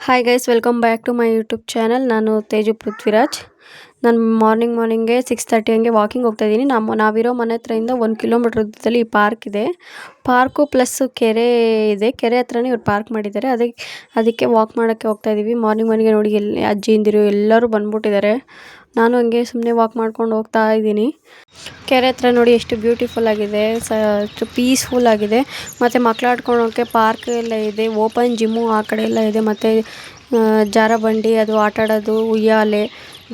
Hi guys, welcome back to my YouTube channel. ನಾನು ತೇಜು ಪೃಥ್ವಿರಾಜ್. ನಾನು ಮಾರ್ನಿಂಗ್ಗೆ 6:30 ಹಂಗೆ ವಾಕಿಂಗ್ ಹೋಗ್ತಾಯಿದ್ದೀನಿ. ನಾವಿರೋ ಮನೆ ಹತ್ರದಿಂದ 1 ಕಿಲೋಮೀಟ್ರ್ ದೂರದಲ್ಲಿ ಈ ಪಾರ್ಕ್ ಇದೆ. ಪಾರ್ಕು ಪ್ಲಸ್ ಕೆರೆ ಇದೆ. ಕೆರೆ ಹತ್ರನೇ ಇವ್ರು ಪಾರ್ಕ್ ಮಾಡಿದ್ದಾರೆ. ಅದಕ್ಕೆ ವಾಕ್ ಮಾಡೋಕ್ಕೆ ಹೋಗ್ತಾಯಿದ್ದೀವಿ. ಮಾರ್ನಿಂಗ್ಗೆ ನೋಡಿ ಅಜ್ಜಿಯಂದಿರು ಎಲ್ಲರೂ ಬಂದ್ಬಿಟ್ಟಿದ್ದಾರೆ. ನಾನು ಹಂಗೆ ಸುಮ್ಮನೆ ವಾಕ್ ಮಾಡ್ಕೊಂಡು ಹೋಗ್ತಾ ಇದ್ದೀನಿ. ಕೆರೆ ಹತ್ರ ನೋಡಿ ಎಷ್ಟು ಬ್ಯೂಟಿಫುಲ್ ಆಗಿದೆ, ಎಷ್ಟು ಪೀಸ್ಫುಲ್ ಆಗಿದೆ. ಮತ್ತು ಮಕ್ಳು ಆಡ್ಕೊಳ್ಳೋಕ್ಕೆ ಪಾರ್ಕ್ ಎಲ್ಲ ಇದೆ. ಓಪನ್ ಜಿಮ್ಮು ಆ ಕಡೆ ಎಲ್ಲ ಇದೆ. ಮತ್ತು ಜಾರಬಂಡಿ, ಅದು ಆಟ ಆಡೋದು, ಉಯ್ಯಾಲೆ,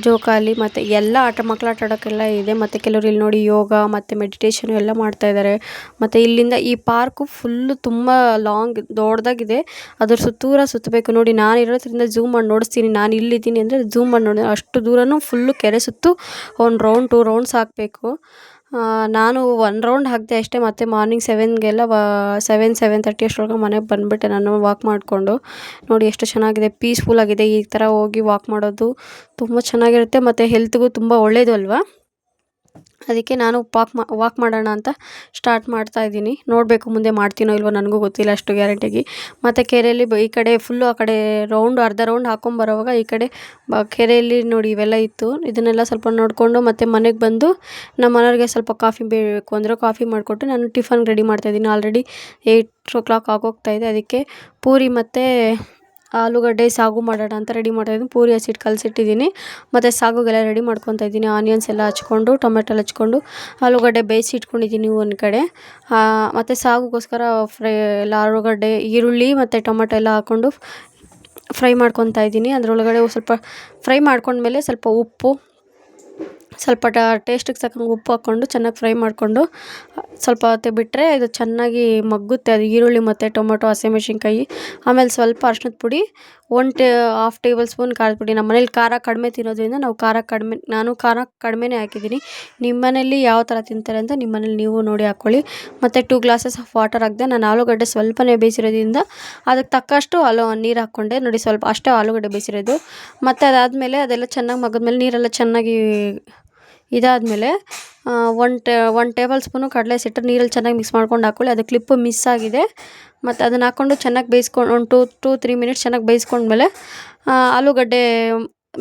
ಜೋಕಾಲಿ ಮತ್ತು ಎಲ್ಲ ಮಕ್ಳು ಆಟ ಆಡೋಕ್ಕೆಲ್ಲ ಇದೆ. ಮತ್ತು ಕೆಲವರು ಇಲ್ಲಿ ನೋಡಿ ಯೋಗ ಮತ್ತು ಮೆಡಿಟೇಷನ್ ಎಲ್ಲ ಮಾಡ್ತಾಯಿದ್ದಾರೆ. ಮತ್ತು ಇಲ್ಲಿಂದ ಈ ಪಾರ್ಕು ಫುಲ್ಲು ತುಂಬ ದೊಡ್ಡದಾಗಿದೆ. ಅದ್ರ ಸುತ್ತಬೇಕು ನೋಡಿ. ನಾನು ಇರೋದ್ರಿಂದ ಝೂಮ್ ಮಾಡಿ ನೋಡಿಸ್ತೀನಿ. ನಾನು ಇಲ್ಲಿದ್ದೀನಿ ಅಂದರೆ ಝೂಮ್ ಮಾಡಿ ನೋಡಿ, ಅಷ್ಟು ದೂರನೂ ಫುಲ್ಲು ಕೆರೆ ಸುತ್ತು 1 ರೌಂಡ್ 2 ರೌಂಡ್ಸ್ ಹಾಕಬೇಕು. ನಾನು 1 ರೌಂಡ್ ಹಾಕಿದೆ ಅಷ್ಟೇ. ಮತ್ತು ಮಾರ್ನಿಂಗ್ 7ಗೆಲ್ಲ 7:30 ಅಷ್ಟರೊಳಗೆ ಮನೆಗೆ ಬಂದುಬಿಟ್ಟೆ ನಾನು ವಾಕ್ ಮಾಡಿಕೊಂಡು. ನೋಡಿ ಎಷ್ಟು ಚೆನ್ನಾಗಿದೆ, ಪೀಸ್ಫುಲ್ ಆಗಿದೆ. ಈ ಥರ ಹೋಗಿ ವಾಕ್ ಮಾಡೋದು ತುಂಬ ಚೆನ್ನಾಗಿರುತ್ತೆ ಮತ್ತು ಹೆಲ್ತ್ಗೂ ತುಂಬ ಒಳ್ಳೆಯದು ಅಲ್ವಾ. ಅದಕ್ಕೆ ನಾನು ವಾಕ್ ಮಾಡೋಣ ಅಂತ ಸ್ಟಾರ್ಟ್ ಮಾಡ್ತಾಯಿದ್ದೀನಿ. ನೋಡಬೇಕು ಮುಂದೆ ಮಾಡ್ತೀನೋ ಇಲ್ವೋ ನನಗೂ ಗೊತ್ತಿಲ್ಲ ಅಷ್ಟು ಗ್ಯಾರಂಟಿಯಾಗಿ. ಮತ್ತು ಕೆರೆಯಲ್ಲಿ ಈ ಕಡೆ ಫುಲ್ಲು ಆ ಕಡೆ ಅರ್ಧ ರೌಂಡ್ ಹಾಕ್ಕೊಂಬರೋವಾಗ ಈ ಕಡೆ ಕೆರೆಯಲ್ಲಿ ನೋಡಿ ಇವೆಲ್ಲ ಇತ್ತು. ಇದನ್ನೆಲ್ಲ ಸ್ವಲ್ಪ ನೋಡಿಕೊಂಡು ಮತ್ತು ಮನೆಗೆ ಬಂದು ನಮ್ಮ ಮನೆಯವ್ರಿಗೆ ಸ್ವಲ್ಪ ಕಾಫಿ ಬೇಕು ಅಂದರೆ ಕಾಫಿ ಮಾಡಿಕೊಟ್ಟು ನಾನು ಟಿಫನ್ ರೆಡಿ ಮಾಡ್ತಾಯಿದ್ದೀನಿ. Already 8 o'clock ಆಗೋಗ್ತಾಯಿದೆ. ಅದಕ್ಕೆ ಪೂರಿ ಮತ್ತು ಆಲೂಗಡ್ಡೆ ಸಾಗು ಮಾಡೋಣ ಅಂತ ರೆಡಿ ಮಾಡ್ತಾಯಿದ್ದೀನಿ. ಪೂರಿ ಹಸಿಟ್ಟು ಕಲಸಿಟ್ಟಿದ್ದೀನಿ. ಮತ್ತು ಸಾಗುಗೆಲ್ಲ ರೆಡಿ ಮಾಡ್ಕೊತಾ ಇದ್ದೀನಿ. ಆನಿಯನ್ಸ್ ಎಲ್ಲ ಹಚ್ಕೊಂಡು, ಟೊಮೆಟೊ ಎಲ್ಲ ಹಚ್ಕೊಂಡು, ಆಲೂಗಡ್ಡೆ ಬೇಯಿಸಿ ಇಟ್ಕೊಂಡಿದ್ದೀನಿ ಒಂದು ಕಡೆ. ಮತ್ತು ಸಾಗುಗೋಸ್ಕರ ಆಲೂಗಡ್ಡೆ, ಈರುಳ್ಳಿ ಮತ್ತು ಟೊಮೆಟೊ ಎಲ್ಲ ಹಾಕ್ಕೊಂಡು ಫ್ರೈ ಮಾಡ್ಕೊತಾ ಇದ್ದೀನಿ. ಅದರೊಳಗಡೆ ಸ್ವಲ್ಪ ಫ್ರೈ ಮಾಡ್ಕೊಂಡ್ಮೇಲೆ ಸ್ವಲ್ಪ ಉಪ್ಪು, ಸ್ವಲ್ಪ ಟೇಸ್ಟಿಗೆ ತಕ್ಕಂಗೆ ಉಪ್ಪು ಹಾಕ್ಕೊಂಡು ಚೆನ್ನಾಗಿ ಫ್ರೈ ಮಾಡಿಕೊಂಡು ಸ್ವಲ್ಪ ಹೊತ್ತು ಬಿಟ್ಟರೆ ಇದು ಚೆನ್ನಾಗಿ ಮಗ್ಗುತ್ತೆ. ಅದು ಈರುಳ್ಳಿ ಮತ್ತು ಟೊಮೊಟೊ, ಹಸಿಮೆಣ್ಸಿನ್ಕಾಯಿ, ಆಮೇಲೆ ಸ್ವಲ್ಪ ಅರ್ಶಿನದ ಪುಡಿ, 1/2 ಟೇಬಲ್ ಸ್ಪೂನ್ ಖಾರದ ಪುಡಿ. ನಮ್ಮ ಮನೇಲಿ ಖಾರ ಕಡಿಮೆ ತಿನ್ನೋದ್ರಿಂದ ನಾನು ಖಾರ ಕಡಿಮೆನೇ ಹಾಕಿದ್ದೀನಿ. ನಿಮ್ಮ ಮನೇಲಿ ಯಾವ ಥರ ತಿಂತಾರೆ ಅಂತ ನಿಮ್ಮ ಮನೇಲಿ ನೀವು ನೋಡಿ ಹಾಕ್ಕೊಳ್ಳಿ. ಮತ್ತು 2 ಗ್ಲಾಸಸ್ ಆಫ್ ವಾಟರ್ ಹಾಕಿದೆ. ನಾನು ಆಲೂಗಡ್ಡೆ ಸ್ವಲ್ಪನೇ ಬೇಯಿಸಿರೋದ್ರಿಂದ ಅದಕ್ಕೆ ತಕ್ಕಷ್ಟು ನೀರು ಹಾಕ್ಕೊಂಡೆ. ನೋಡಿ ಸ್ವಲ್ಪ ಅಷ್ಟೇ ಆಲೂಗಡ್ಡೆ ಬೇಯಿಸಿರೋದು. ಮತ್ತು ಅದಾದಮೇಲೆ ಅದೆಲ್ಲ ಚೆನ್ನಾಗಿ ಮಗ್ಗಿದ್ಮೇಲೆ ನೀರೆಲ್ಲ ಚೆನ್ನಾಗಿ ಇದಾದಮೇಲೆ 1 ಟೇಬಲ್ ಸ್ಪೂನು ಕಡಲೆ ಹಿಟ್ಟು ನೀರಲ್ಲಿ ಚೆನ್ನಾಗಿ ಮಿಕ್ಸ್ ಮಾಡ್ಕೊಂಡು ಹಾಕ್ಕೊಳ್ಳಿ. ಅದು ಕ್ಲಿಪ್ಪು ಮಿಸ್ ಆಗಿದೆ. ಮತ್ತು ಅದನ್ನು ಹಾಕ್ಕೊಂಡು ಚೆನ್ನಾಗಿ ಬೇಯಿಸ್ಕೊಂಡು 2-3 ಮಿನಿಟ್ಸ್ ಚೆನ್ನಾಗಿ ಬೇಯಿಸ್ಕೊಂಡ್ಮೇಲೆ ಆಲೂಗಡ್ಡೆ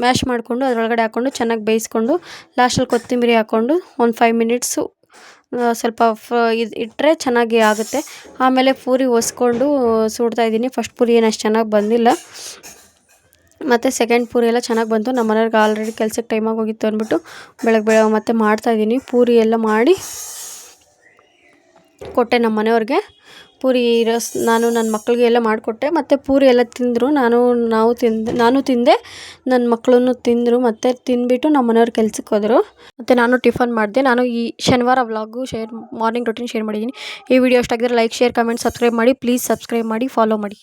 ಮ್ಯಾಶ್ ಮಾಡಿಕೊಂಡು ಅದರೊಳಗಡೆ ಹಾಕ್ಕೊಂಡು ಚೆನ್ನಾಗಿ ಬೇಯಿಸ್ಕೊಂಡು ಲಾಸ್ಟಲ್ಲಿ ಕೊತ್ತಂಬರಿ ಹಾಕ್ಕೊಂಡು ಒಂದು 5 ಮಿನಿಟ್ಸು ಸ್ವಲ್ಪ ಇಟ್ಟರೆ ಚೆನ್ನಾಗಿ ಆಗುತ್ತೆ. ಆಮೇಲೆ ಪೂರಿ ಒಸ್ಕೊಂಡು ಸುಡ್ತಾಯಿದ್ದೀನಿ. ಫಸ್ಟ್ ಪೂರಿ ಏನು ಅಷ್ಟು ಚೆನ್ನಾಗಿ ಬಂದಿಲ್ಲ. ಮತ್ತು ಸೆಕೆಂಡ್ ಪೂರಿ ಎಲ್ಲ ಚೆನ್ನಾಗಿ ಬಂತು. ನಮ್ಮ ಮನೆಯವ್ರಿಗೆ ಆಲ್ರೆಡಿ ಕೆಲ್ಸಕ್ಕೆ ಟೈಮ್ ಆಗೋಗಿತ್ತು ಅಂದ್ಬಿಟ್ಟು ಬೆಳಗ್ಗೆ ಮತ್ತೆ ಮಾಡ್ತಾಯಿದ್ದೀನಿ. ಪೂರಿ ಎಲ್ಲ ಮಾಡಿ ಕೊಟ್ಟೆ ನಮ್ಮ ಮನೆಯವ್ರಿಗೆ. ಪೂರಿ ನಾನು ನನ್ನ ಮಕ್ಕಳಿಗೆ ಎಲ್ಲ ಮಾಡಿಕೊಟ್ಟೆ. ಮತ್ತು ಪೂರಿ ಎಲ್ಲ ತಿಂದರು. ನಾನು ತಿಂದೆ, ನನ್ನ ಮಕ್ಕಳನ್ನು ತಿಂದರು. ಮತ್ತು ತಿಂದುಬಿಟ್ಟು ನಮ್ಮ ಮನೆಯವ್ರು ಕೆಲ್ಸಕ್ಕೆ ಹೋದರು. ಮತ್ತು ನಾನು ಟಿಫನ್ ಮಾಡಿದೆ. ನಾನು ಈ ಶನಿವಾರ ವ್ಲಾಗು ಮಾರ್ನಿಂಗ್ ರೊಟೀನ್ ಶೇರ್ ಮಾಡಿದ್ದೀನಿ. ಈ ವಿಡಿಯೋ ಇಷ್ಟ ಆಗಿದ್ರೆ ಲೈಕ್, ಶೇರ್, ಕಮೆಂಟ್, ಸಬ್ಸ್ಕ್ರೈಬ್ ಮಾಡಿ. ಪ್ಲೀಸ್ ಸಬ್ಸ್ಕ್ರೈಬ್ ಮಾಡಿ, ಫಾಲೋ ಮಾಡಿ.